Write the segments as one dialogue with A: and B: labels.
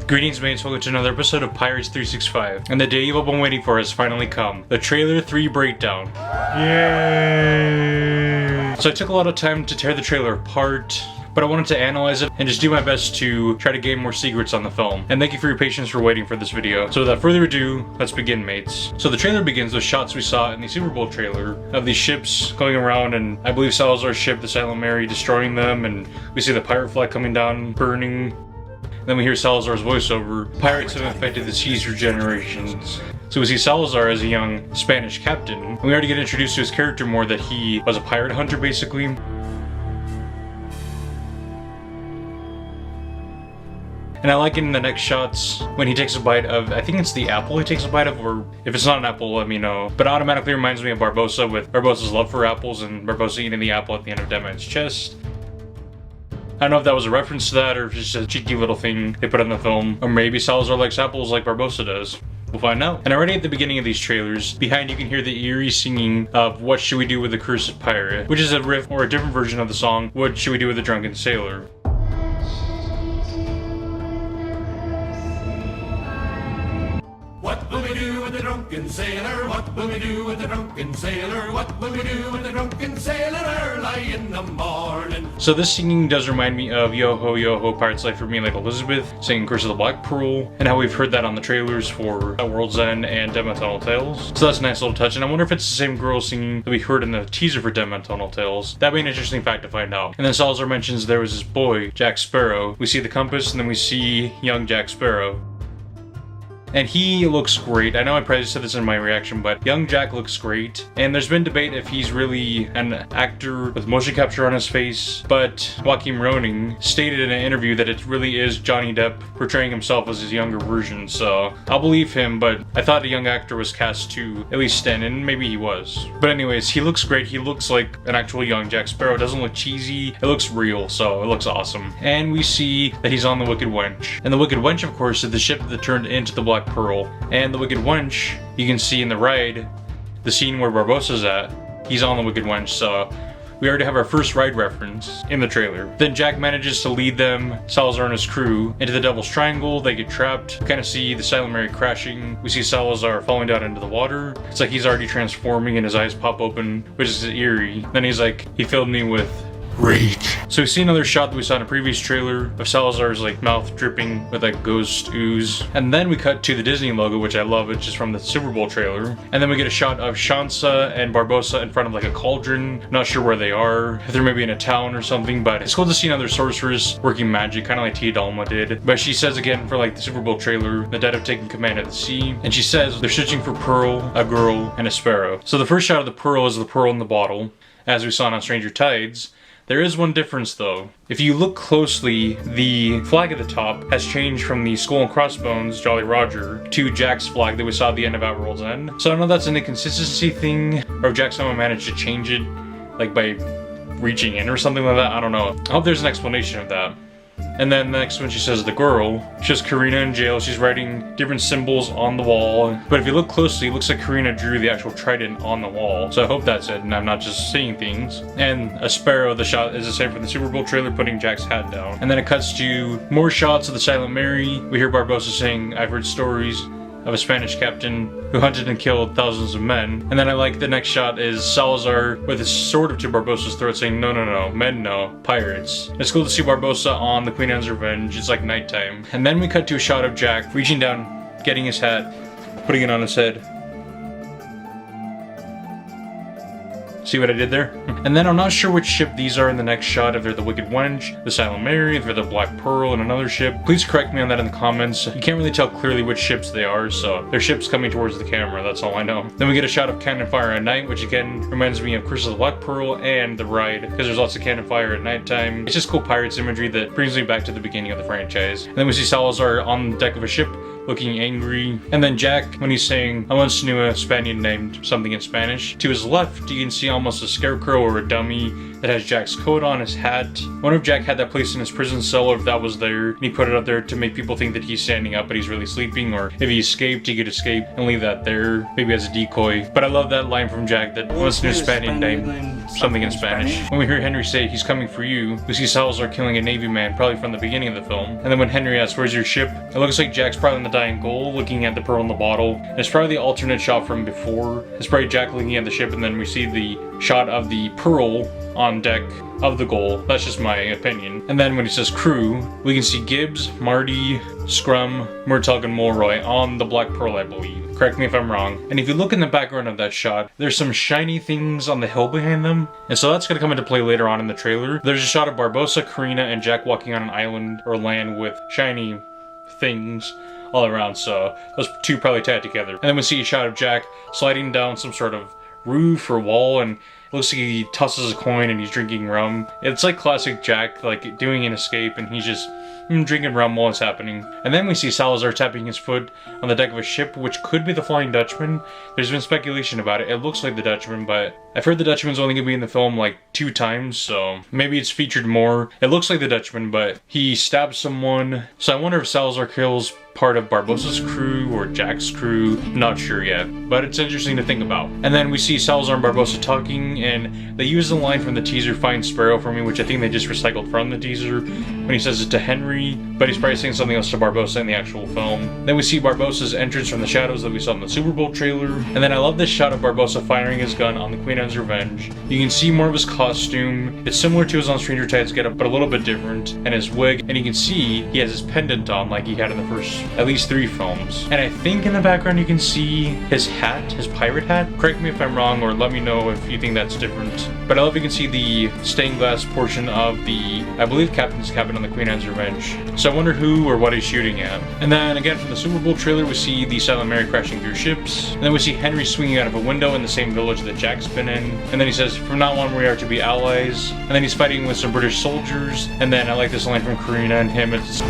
A: Greetings mates, welcome to another episode of Pirates 365. And the day you've all been waiting for has finally come. The Trailer 3 Breakdown. Yay! So I took a lot of time to tear the trailer apart, but I wanted to analyze it and just do my best to try to gain more secrets on the film. And thank you for your patience for waiting for this video. So without further ado, let's begin mates. So the trailer begins with shots we saw in the Super Bowl trailer of these ships going around, and I believe Salazar's ship, the Silent Mary, destroying them, and we see the pirate flag coming down, burning. Then we hear Salazar's voiceover. Pirates have infected the seas for generations. So we see Salazar as a young Spanish captain. And we already get introduced to his character more, that he was a pirate hunter basically. And I like it in the next shots when he takes a bite of, I think it's the apple he takes a bite of, or if it's not an apple, let me know. But it automatically reminds me of Barbossa, with Barbossa's love for apples and Barbossa eating the apple at the end of Dead Man's Chest. I don't know if that was a reference to that or if it's just a cheeky little thing they put in the film. Or maybe Salazar likes apples like Barbossa does. We'll find out. And already at the beginning of these trailers, behind you can hear the eerie singing of What Should We Do with the Cursed Pirate? Which is a riff or a different version of the song What Should We Do with the Drunken Sailor?
B: What will we do with the drunken sailor? What will we do with the drunken sailor? What will we do with the drunken sailor early in the morning?
A: So this singing does remind me of Yo Ho Pirate's Life for Me Like Elizabeth, singing Curse of the Black Pearl, and how we've heard that on the trailers for World's End and Dead Man's Tunnel Tales. So that's a nice little touch, and I wonder if it's the same girl singing that we heard in the teaser for Dead Man's Tunnel Tales. That'd be an interesting fact to find out. And then Salazar mentions there was this boy, Jack Sparrow. We see the compass, and then we see young Jack Sparrow. And he looks great. I know I probably said this in my reaction, but young Jack looks great. And there's been debate if he's really an actor with motion capture on his face, but Joaquin Roning stated in an interview that it really is Johnny Depp portraying himself as his younger version, so I'll believe him, but I thought a young actor was cast to at least stand, and maybe he was. But anyways, he looks great. He looks like an actual young Jack Sparrow. It doesn't look cheesy. It looks real, so it looks awesome. And we see that he's on the Wicked Wench. And the Wicked Wench, of course, is the ship that turned into the Black Pearl. And the Wicked Wench, you can see in the ride, the scene where Barbossa's at, he's on the Wicked Wench, so we already have our first ride reference in the trailer. Then Jack manages to lead them, Salazar and his crew, into the Devil's Triangle. They get trapped. We kind of see the Silent Mary crashing. We see Salazar falling down into the water. It's like he's already transforming and his eyes pop open, which is eerie. Then he's like, he filled me with rage. So we see another shot that we saw in a previous trailer of Salazar's like mouth dripping with like ghost ooze. And then we cut to the Disney logo, which I love, which is from the Super Bowl trailer. And then we get a shot of Sansa and Barbossa in front of like a cauldron. Not sure where they are, if they're maybe in a town or something, but it's cool to see another sorceress working magic, kind of like Tia Dalma did. But she says again for like the Super Bowl trailer, the dead have taken command of the sea. And she says they're searching for Pearl, a girl, and a sparrow. So the first shot of the Pearl is the pearl in the bottle, as we saw on Stranger Tides. There is one difference though. If you look closely, the flag at the top has changed from the skull and crossbones Jolly Roger to Jack's flag that we saw at the end of World's End. So I don't know if that's an inconsistency thing, or if Jack somehow managed to change it, like by reaching in or something like that. I don't know. I hope there's an explanation of that. And then next when she says the girl, she has Karina in jail. She's writing different symbols on the wall. But if you look closely, it looks like Karina drew the actual trident on the wall. So I hope that's it and I'm not just seeing things. And a sparrow, the shot is the same from the Super Bowl trailer, putting Jack's hat down. And then it cuts to more shots of the Silent Mary. We hear Barbossa saying, I've heard stories of a Spanish captain who hunted and killed thousands of men. And then I like the next shot is Salazar with his sword up to Barbossa's throat saying, no, men no, pirates. It's cool to see Barbossa on the Queen Anne's Revenge. It's like nighttime. And then we cut to a shot of Jack reaching down, getting his hat, putting it on his head. See what I did there? And then I'm not sure which ship these are in the next shot, if they're the Wicked Wench, the Silent Mary, if they're the Black Pearl, and another ship. Please correct me on that in the comments. You can't really tell clearly which ships they are, so they're ships coming towards the camera, that's all I know. Then we get a shot of cannon fire at night, which again reminds me of Curse of the Black Pearl and the ride, because there's lots of cannon fire at nighttime. It's just cool pirates imagery that brings me back to the beginning of the franchise. And then we see Salazar on the deck of a ship, looking angry. And then Jack, when he's saying, I once knew a Spaniard named something in Spanish, to his left you can see almost a scarecrow or a dummy that has Jack's coat on, his hat. I wonder if Jack had that placed in his prison cell, or if that was there and he put it up there to make people think that he's standing up but he's really sleeping, or if he escaped, he could escape and leave that there, maybe as a decoy. But I love that line from Jack that wants to do Spanish name, something in Spanish. When we hear Henry say he's coming for you, we see Salazar killing a Navy man, probably from the beginning of the film. And then when Henry asks, where's your ship? It looks like Jack's probably in the dying goal, looking at the pearl in the bottle. And it's probably the alternate shot from before. It's probably Jack looking at the ship, and then we see the shot of the pearl on deck of the goal. That's just my opinion. And then when he says crew, we can see Gibbs, Marty, Scrum, Murtaugh, and Mulroy on the Black Pearl, I believe. Correct me if I'm wrong. And if you look in the background of that shot, there's some shiny things on the hill behind them. And so that's going to come into play later on in the trailer. There's a shot of Barbossa, Karina, and Jack walking on an island or land with shiny things all around. So those two probably tied together. And then we see a shot of Jack sliding down some sort of roof or wall, and it looks like he tosses a coin and he's drinking rum. It's like classic Jack, like doing an escape, and he's just drinking rum while it's happening. And then we see Salazar tapping his foot on the deck of a ship, which could be the Flying Dutchman. There's been speculation about it. It looks like the Dutchman, but I've heard the Dutchman's only gonna be in the film like 2 times, so maybe it's featured more. It looks like the Dutchman, but he stabs someone. So I wonder if Salazar kills part of Barbossa's crew or Jack's crew. Not sure yet, but it's interesting to think about. And then we see Salazar and Barbossa talking, and they use the line from the teaser, "Find Sparrow for me," which I think they just recycled from the teaser when he says it to Henry, but he's probably saying something else to Barbossa in the actual film. Then we see Barbossa's entrance from the shadows that we saw in the Super Bowl trailer. And then I love this shot of Barbossa firing his gun on the Queen Anne's Revenge. You can see more of his costume. It's similar to his on Stranger Tides getup, but a little bit different. And his wig, and you can see he has his pendant on like he had in the first at least 3 films. And I think in the background you can see his hat, his pirate hat. Correct me if I'm wrong, or let me know if you think that's different. But I love you can see the stained glass portion of the, I believe, captain's cabin on the Queen Anne's Revenge. So I wonder who or what he's shooting at. And then again from the Super Bowl trailer, we see the Silent Mary crashing through ships. And then we see Henry swinging out of a window in the same village that Jack's been in. And then he says, from now on we are to be allies. And then he's fighting with some British soldiers. And then I like this line from Karina and him. It's,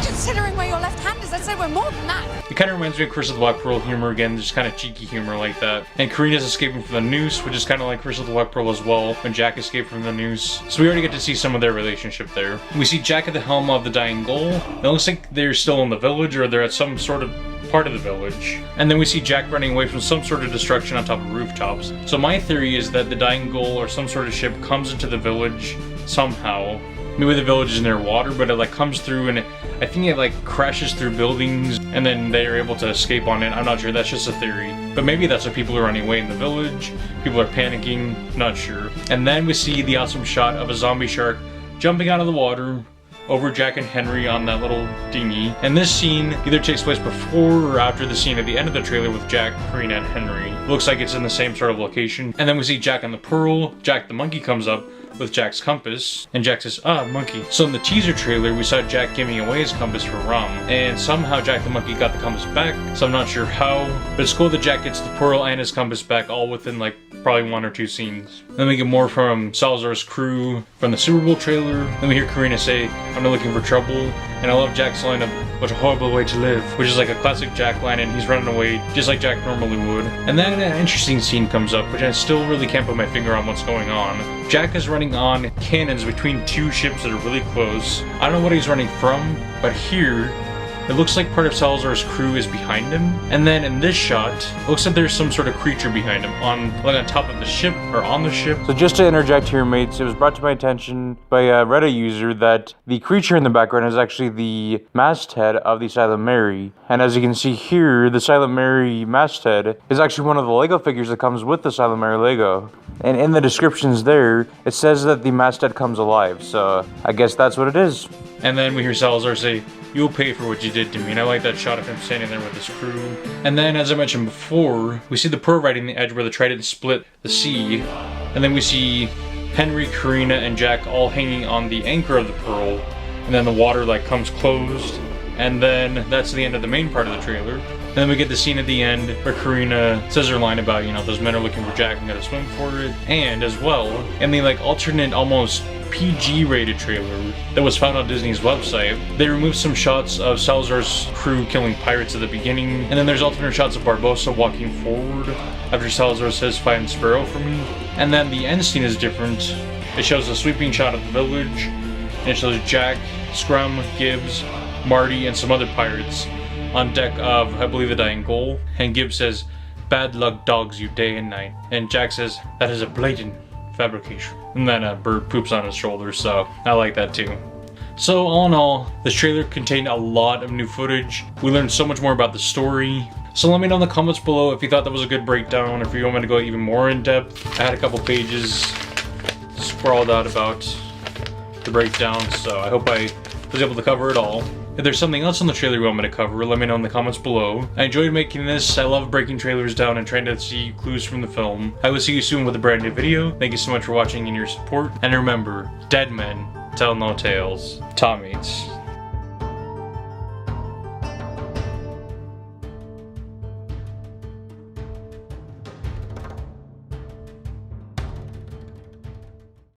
C: considering where your left hand is, I'd say we're more than that.
A: it kind of reminds me of Curse of the Black Pearl humor again, just kind of cheeky humor like that. And Karina's escaping from the noose, which is kind of like Curse of the Black Pearl as well, when Jack escaped from the noose. So we already get to see some of their relationship there. We see Jack at the helm of the Dying Gull. It looks like they're still in the village, or they're at some sort of part of the village. And then we see Jack running away from some sort of destruction on top of rooftops. So my theory is that the Dying Gull or some sort of ship comes into the village somehow. Maybe the village is near water, but it like comes through, and I think it like crashes through buildings and then they are able to escape on it. I'm not sure, that's just a theory. But maybe that's why people are running away in the village. People are panicking, not sure. And then we see the awesome shot of a zombie shark jumping out of the water over Jack and Henry on that little dinghy. And this scene either takes place before or after the scene at the end of the trailer with Jack, Karina, and Henry. Looks like it's in the same sort of location. And then we see Jack on the Pearl. Jack the monkey comes up with Jack's compass, and Jack says, "Ah, monkey." So in the teaser trailer, we saw Jack giving away his compass for rum, and somehow Jack the monkey got the compass back, so I'm not sure how, but it's cool that Jack gets the pearl and his compass back all within like probably 1 or 2 scenes. Then we get more from Salazar's crew from the Super Bowl trailer. Then we hear Karina say, "I'm not looking for trouble," and I love Jack's line of, "What a horrible way to live," which is like a classic Jack line, and he's running away just like Jack normally would. And then an interesting scene comes up, which I still really can't put my finger on what's going on. Jack is running on cannons between 2 ships that are really close. I don't know what he's running from, but here, it looks like part of Salazar's crew is behind him. And then in this shot, it looks like there's some sort of creature behind him on top of the ship or on the ship. So just to interject here, mates, it was brought to my attention by a Reddit user that the creature in the background is actually the masthead of the Silent Mary. And as you can see here, the Silent Mary masthead is actually one of the Lego figures that comes with the Silent Mary Lego. And in the descriptions there, it says that the masthead comes alive, so I guess that's what it is. And then we hear Salazar say, "You'll pay for what you did to me," and I like that shot of him standing there with his crew. And then, as I mentioned before, we see the Pearl riding the edge where the trident split the sea, and then we see Henry, Karina, and Jack all hanging on the anchor of the Pearl, and then the water like comes closed, and then that's the end of the main part of the trailer. And then we get the scene at the end where Karina says her line about, you know, those men are looking for Jack and gotta swim for it. And as well, in the like alternate, almost PG rated trailer that was found on Disney's website, they removed some shots of Salazar's crew killing pirates at the beginning, and then there's alternate shots of Barbossa walking forward after Salazar says, "Find Sparrow for me." And then the end scene is different. It shows a sweeping shot of the village, and it shows Jack, Scrum, Gibbs, Marty, and some other pirates on deck of, I believe, the Dying Gull. And Gibbs says, "Bad luck dogs you day and night." And Jack says, "That is a blatant fabrication." And then a bird poops on his shoulder, so I like that too. So all in all, this trailer contained a lot of new footage. We learned so much more about the story. So let me know in the comments below if you thought that was a good breakdown, if you want me to go even more in depth. I had a couple pages scrawled out about the breakdown, so I hope I was able to cover it all. If there's something else on the trailer you want me to cover, let me know in the comments below. I enjoyed making this. I love breaking trailers down and trying to see clues from the film. I will see you soon with a brand new video. Thank you so much for watching and your support. And remember, dead men tell no tales. Tom Eats.